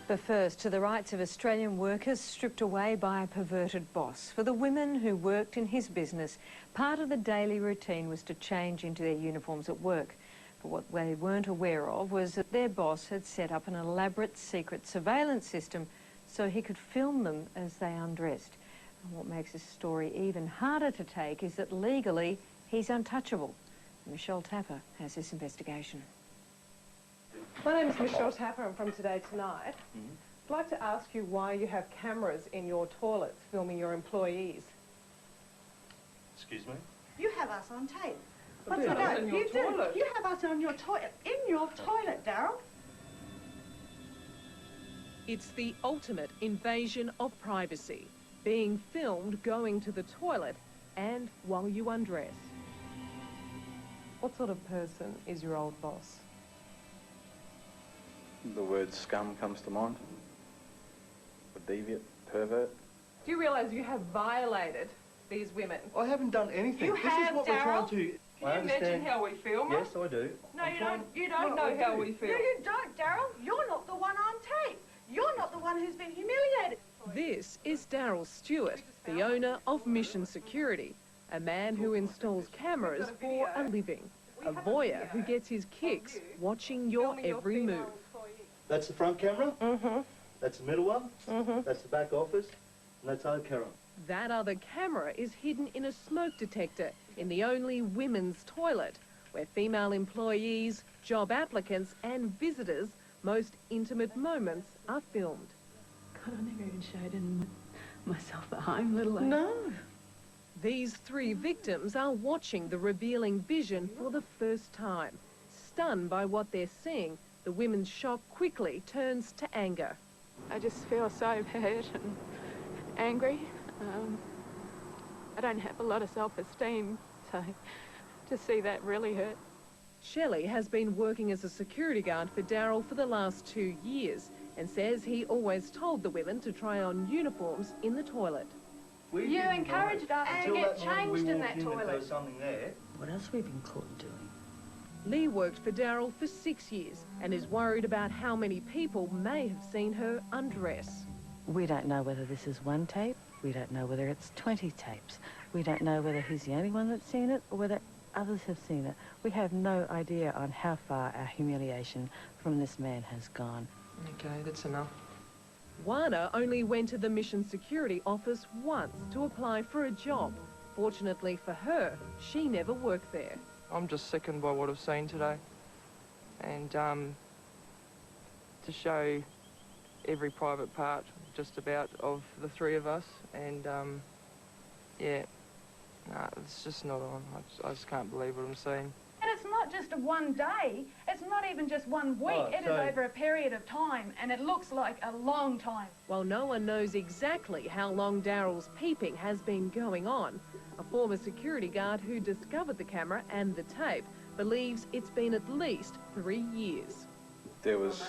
But first, to the rights of Australian workers stripped away by a perverted boss. For the women who worked in his business, part of the daily routine was to change into their uniforms at work. But what they weren't aware of was that their boss had set up an elaborate secret surveillance system so he could film them as they undressed. And what makes this story even harder to take is that legally he's untouchable. Michelle Tapper has this investigation. My name is Michelle Tapper. I'm from Today Tonight. I'd like to ask you why you have cameras in your toilets filming your employees. Excuse me? You have us on tape. But What's you the have us note? in your You toilet. do. You have us on your toilet. In your toilet, Darryl. It's the ultimate invasion of privacy, being filmed going to the toilet and while you undress. What sort of person is your old boss? The word scum comes to mind. A deviant, pervert. Do you realise you have violated these women? I haven't done anything. You this have, is what we're trying Darryl. to... Can you imagine how we film Yes, it? I do. No, you don't know how we feel. No, you don't, Darryl. You're not the one on tape. You're not the one who's been humiliated. This is Darryl Stewart, the owner of Mission Security, a man who installs cameras for a living, a voyeur who gets his kicks watching your every move. That's the front camera. Mm-hmm. That's the middle one. Mm-hmm. That's the back office. And that's our camera. That other camera is hidden in a smoke detector in the only women's toilet, where female employees, job applicants and visitors' most intimate moments are filmed. God, I never even showed in myself at home, let alone... No. These three victims are watching the revealing vision for the first time. Stunned by what they're seeing, the women's shock quickly turns to anger. I just feel so hurt and angry. I don't have a lot of self-esteem, so to see that really hurt. Shelley has been working as a security guard for Darryl for the last 2 years and says he always told the women to try on uniforms in the toilet. You encouraged us to get changed in that toilet. There was something there. What else have we been caught doing? Lee worked for Darryl for 6 years and is worried about how many people may have seen her undress. We don't know whether this is one tape. We don't know whether it's 20 tapes. We don't know whether he's the only one that's seen it or whether others have seen it. We have no idea on how far our humiliation from this man has gone. Okay, that's enough. Wana only went to the Mission Security office once to apply for a job. Fortunately for her, she never worked there. I'm just sickened by what I've seen today. And to show every private part, just about, of the three of us. And yeah, nah, it's just not on. I just can't believe what I'm seeing. And it's not just a one day. It's not even just 1 week. Oh, It is over a period of time, and it looks like a long time. While no one knows exactly how long Darryl's peeping has been going on, a former security guard who discovered the camera and the tape believes it's been at least 3 years. There was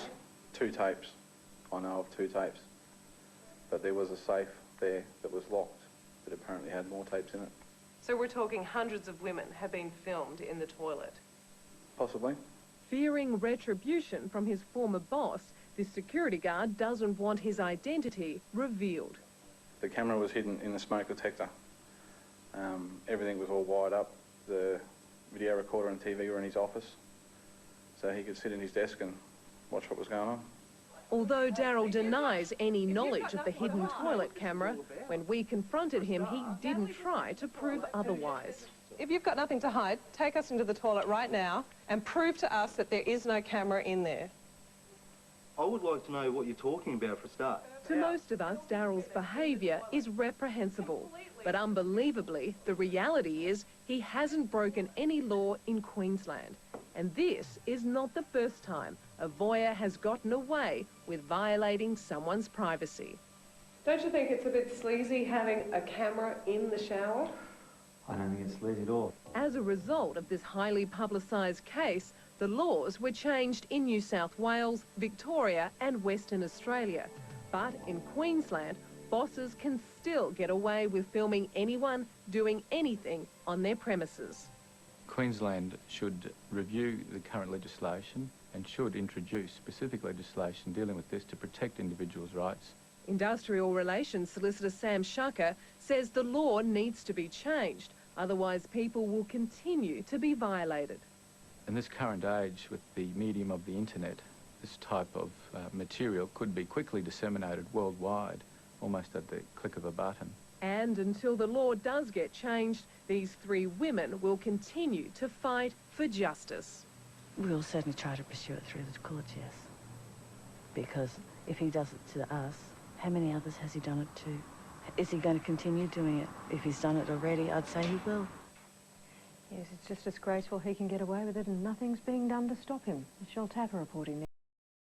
2 tapes. I know of 2 tapes. But there was a safe there that was locked that apparently had more tapes in it. So we're talking hundreds of women have been filmed in the toilet. Possibly. Fearing retribution from his former boss, this security guard doesn't want his identity revealed. The camera was hidden in the smoke detector. Everything was all wired up. The video recorder and TV were in his office, so he could sit in his desk and watch what was going on. Although Darryl denies any knowledge of the hidden toilet camera, when we confronted him, he didn't try to prove otherwise. If you've got nothing to hide, take us into the toilet right now and prove to us that there is no camera in there. I would like to know what you're talking about for a start. To most of us, Darryl's behaviour is reprehensible. But unbelievably, the reality is he hasn't broken any law in Queensland. And this is not the first time a voyeur has gotten away with violating someone's privacy. Don't you think it's a bit sleazy having a camera in the shower? I don't think it's sleazy at all. As a result of this highly publicised case, the laws were changed in New South Wales, Victoria and Western Australia. But in Queensland, bosses can still get away with filming anyone doing anything on their premises. Queensland should review the current legislation and should introduce specific legislation dealing with this to protect individuals' rights. Industrial Relations Solicitor Sam Shucker says the law needs to be changed, otherwise people will continue to be violated. In this current age, with the medium of the internet, this type of material could be quickly disseminated worldwide, almost at the click of a button. And until the law does get changed, these 3 women will continue to fight for justice. We'll certainly try to pursue it through the courts, yes. Because if he does it to us, how many others has he done it to? Is he going to continue doing it? If he's done it already, I'd say he will. Yes, it's just disgraceful he can get away with it and nothing's being done to stop him. Michelle Tapper reporting now.